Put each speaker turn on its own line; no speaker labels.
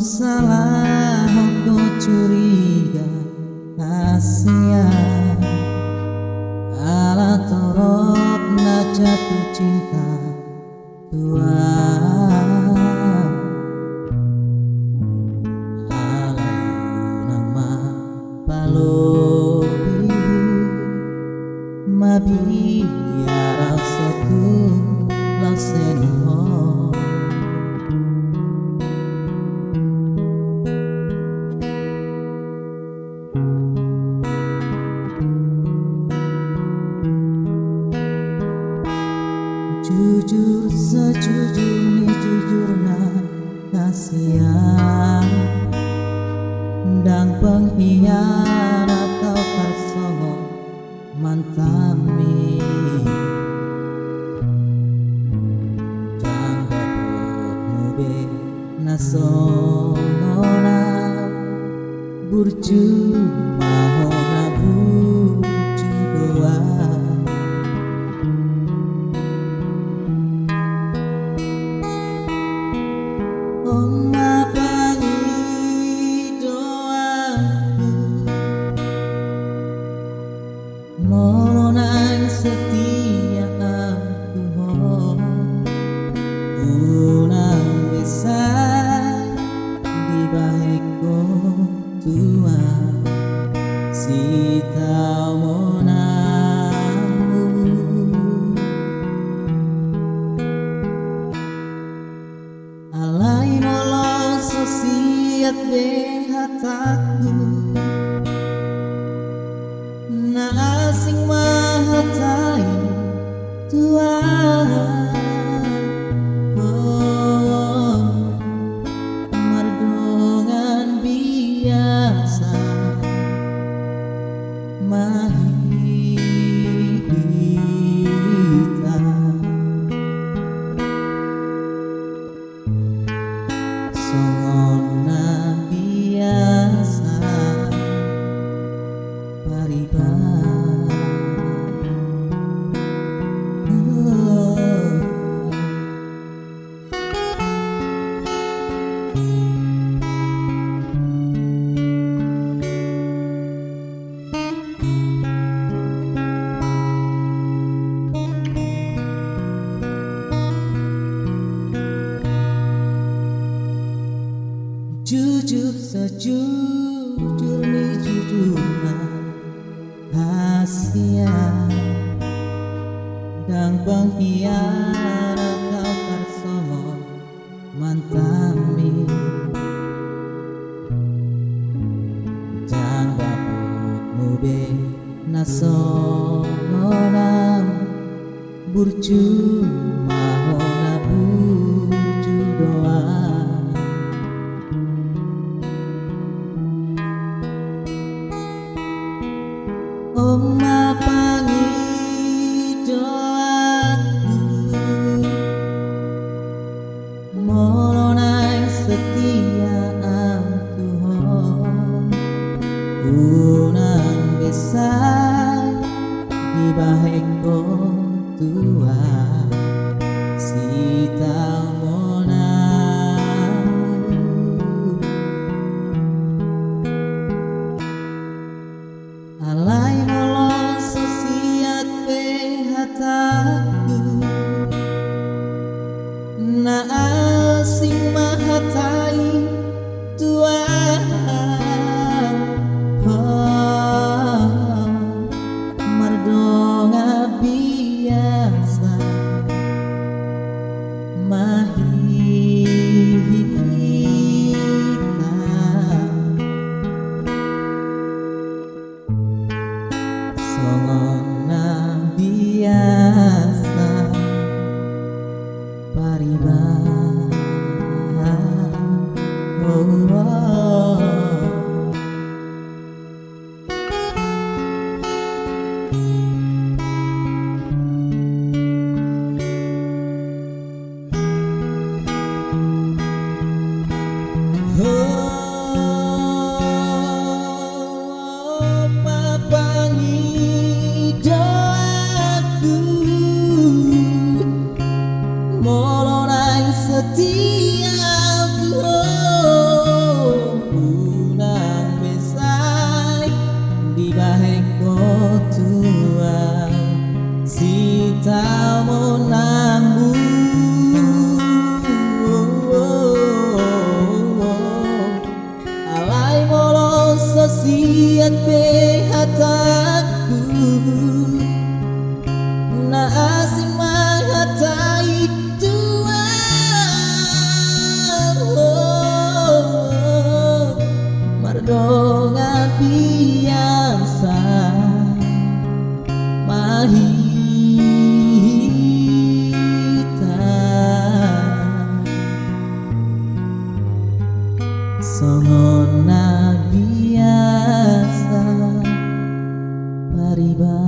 salah aku curiga kasihan ala torot na jatuh cinta Tuhan alayu nama palobihu mabiara satu lausenho jujur sejujurnya jujurna kasihan dan pengkhianat kau karsongo mantami jangan mube nasongona burju mahona burju doa Molonang setia aku unang besar di baheko tua si tau monamu alai nolong sosiat behataku na asing mahatai Tuhan oh, mardongan biasa mahita songona biasa pariba jujur sejujur nih jujurna kasihan dan pengkhianat kau karsongo mantami jang dapat mube nasongonam burju mahona burju doa Oma pangidoaku molonai setia aku unang besar di baheko tua si tau monamu alai nolong sosiat behataku na asing mahatai Tuhan oh, mardonga biasa mahita songona biasa pariba oh, oh. riba